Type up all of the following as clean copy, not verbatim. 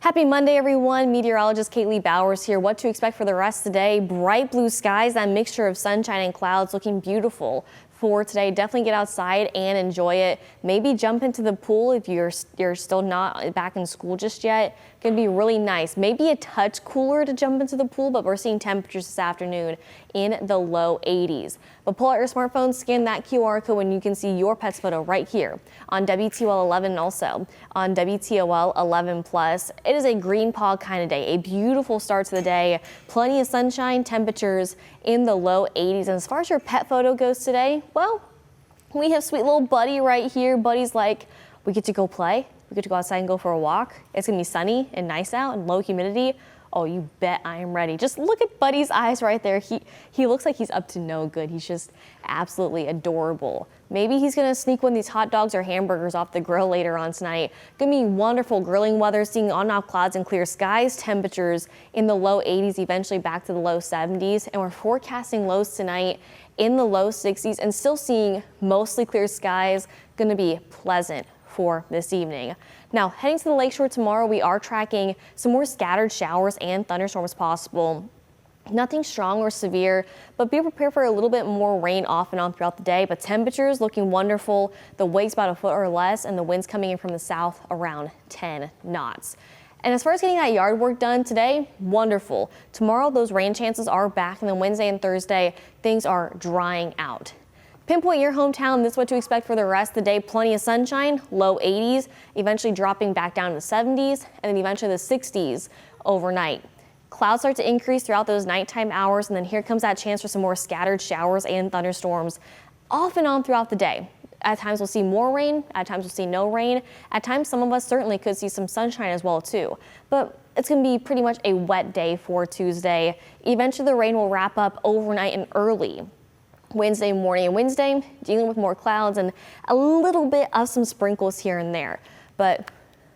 Happy Monday, everyone. Meteorologist Kaylee Bowers here. What to expect for the rest of the day? Bright blue skies, that mixture of sunshine and clouds looking beautiful for today. Definitely get outside and enjoy it. Maybe jump into the pool if you're still not back in school just yet. Going to be really nice. Maybe a touch cooler to jump into the pool, but we're seeing temperatures this afternoon in the low 80s. But pull out your smartphone, scan that QR code, and you can see your pet's photo right here on WTOL 11 and also on WTOL 11+. It is a green paw kind of day, a beautiful start to the day. Plenty of sunshine, temperatures in the low 80s. And as far as your pet photo goes today, well, we have sweet little Buddy right here. Buddy's like, we get to go play. We get to go outside and go for a walk. It's gonna be sunny and nice out and low humidity. Oh, you bet I am ready. Just look at Buddy's eyes right there. He looks like he's up to no good. He's just absolutely adorable. Maybe he's gonna sneak one of these hot dogs or hamburgers off the grill later on tonight. Gonna be wonderful grilling weather, seeing on and off clouds and clear skies. Temperatures in the low 80s, eventually back to the low 70s. And we're forecasting lows tonight in the low 60s and still seeing mostly clear skies. Gonna be pleasant for this evening. Now, heading to the lakeshore tomorrow, we are tracking some more scattered showers and thunderstorms possible. Nothing strong or severe, but be prepared for a little bit more rain off and on throughout the day. But temperatures looking wonderful. The wave's about a foot or less, and the winds coming in from the south around 10 knots. And as far as getting that yard work done today, wonderful. Tomorrow, those rain chances are back, and then Wednesday and Thursday, things are drying out. Pinpoint your hometown. This is what to expect for the rest of the day. Plenty of sunshine, low 80s, eventually dropping back down to the 70s, and then eventually the 60s overnight. Clouds start to increase throughout those nighttime hours, and then here comes that chance for some more scattered showers and thunderstorms off and on throughout the day. At times we'll see more rain, at times we'll see no rain. At times some of us certainly could see some sunshine as well too. But it's going to be pretty much a wet day for Tuesday. Eventually the rain will wrap up overnight and early Wednesday morning, and Wednesday dealing with more clouds and a little bit of some sprinkles here and there, but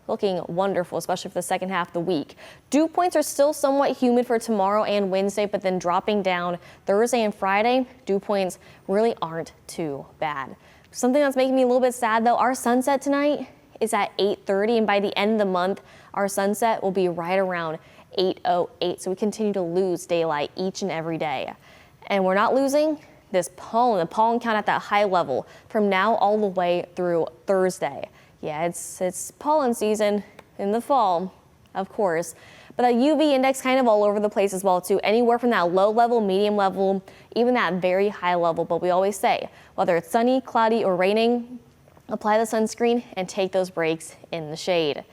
looking wonderful, especially for the second half of the week. Dew points are still somewhat humid for tomorrow and Wednesday, but then dropping down Thursday and Friday. Dew points really aren't too bad. Something that's making me a little bit sad though, our sunset tonight is at 8:30, and by the end of the month, our sunset will be right around 8:08. So we continue to lose daylight each and every day, and we're not losing this pollen, the pollen count at that high level from now all the way through Thursday. Yeah, it's pollen season in the fall, of course, but that UV index kind of all over the place as well too, anywhere from that low level, medium level, even that very high level. But we always say, whether it's sunny, cloudy, or raining, apply the sunscreen and take those breaks in the shade.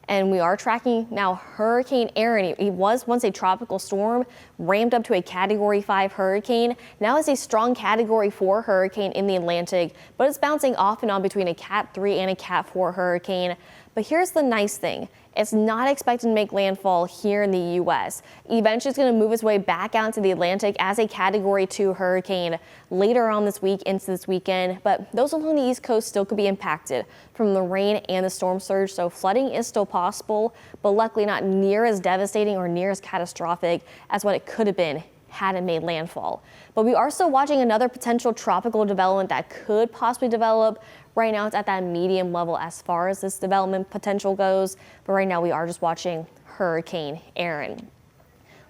And we are tracking now Hurricane Erin. It was once a tropical storm, ramped up to a Category 5 hurricane. Now it's a strong Category 4 hurricane in the Atlantic, but it's bouncing off and on between a Cat 3 and a Cat 4 hurricane. But here's the nice thing. It's not expected to make landfall here in the U.S. Eventually, it's going to move its way back out into the Atlantic as a Category 2 hurricane later on this week into this weekend. But those along the East Coast still could be impacted from the rain and the storm surge. So flooding is still possible, but luckily not near as devastating or near as catastrophic as what it could have been had it made landfall. But we are still watching another potential tropical development that could possibly develop. Right now it's at that medium level as far as this development potential goes, but right now we are just watching Hurricane Erin.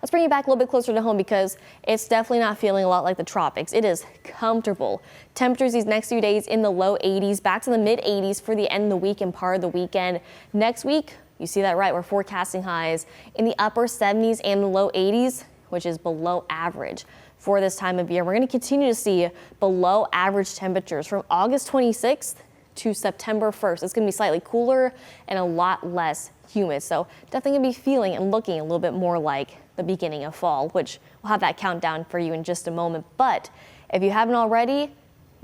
Let's bring you back a little bit closer to home because it's definitely not feeling a lot like the tropics. It is comfortable. Temperatures these next few days in the low 80s, back to the mid 80s for the end of the week and part of the weekend. Next week, you see that right, we're forecasting highs in the upper 70s and the low 80s, which is below average for this time of year. We're going to continue to see below average temperatures from August 26th to September 1st. It's going to be slightly cooler and a lot less humid. So definitely going to be feeling and looking a little bit more like the beginning of fall, which we'll have that countdown for you in just a moment. But if you haven't already,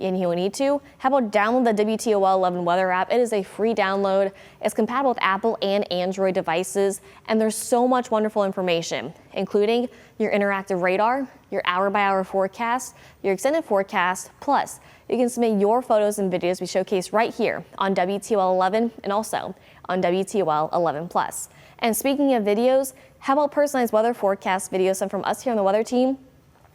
and you need to, how about download the WTOL 11 weather app? It is a free download. It's compatible with Apple and Android devices, and there's so much wonderful information, including your interactive radar, your hour-by-hour forecast, your extended forecast, plus you can submit your photos and videos we showcase right here on WTOL 11 and also on WTOL 11+. And speaking of videos, how about personalized weather forecast videos sent from us here on the weather team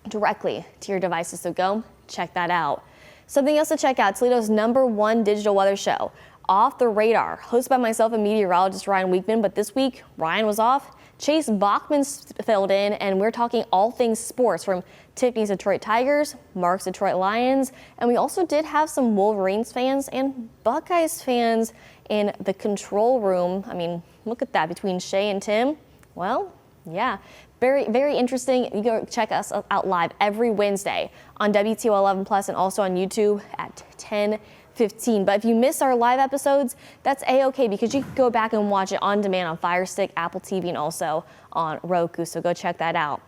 directly to your devices? So go check that out. Something else to check out, Toledo's #1 digital weather show. Off the radar, hosted by myself and meteorologist Ryan Weekman, but this week Ryan was off. Chase Bachman filled in, and we're talking all things sports, from Tiffany's Detroit Tigers, Mark's Detroit Lions, and we also did have some Wolverines fans and Buckeyes fans in the control room. I mean, look at that, between Shay and Tim. Well, yeah, very, very interesting. You can check us out live every Wednesday on WTOL 11 Plus and also on YouTube at 10:15. But if you miss our live episodes, that's A-OK, because you can go back and watch it on demand on Fire Stick, Apple TV, and also on Roku. So go check that out.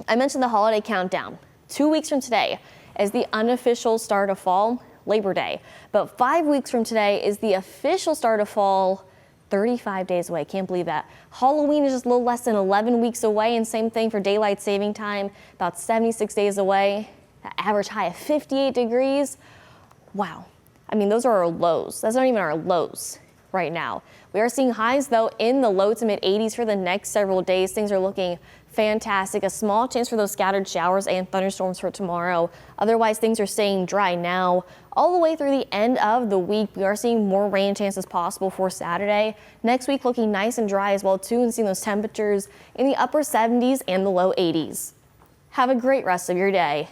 I mentioned the holiday countdown. 2 weeks from today is the unofficial start of fall, Labor Day. But 5 weeks from today is the official start of fall, 35 days away. Can't believe that. Halloween is just a little less than 11 weeks away, and same thing for daylight saving time, about 76 days away. Average high of 58 degrees. Wow. I mean, those are our lows. That's not even our lows right now. We are seeing highs, though, in the low to mid 80s for the next several days. Things are looking fantastic. A small chance for those scattered showers and thunderstorms for tomorrow. Otherwise, things are staying dry now all the way through the end of the week. We are seeing more rain chances possible for Saturday. Next week looking nice and dry as well, too, and seeing those temperatures in the upper 70s and the low 80s. Have a great rest of your day.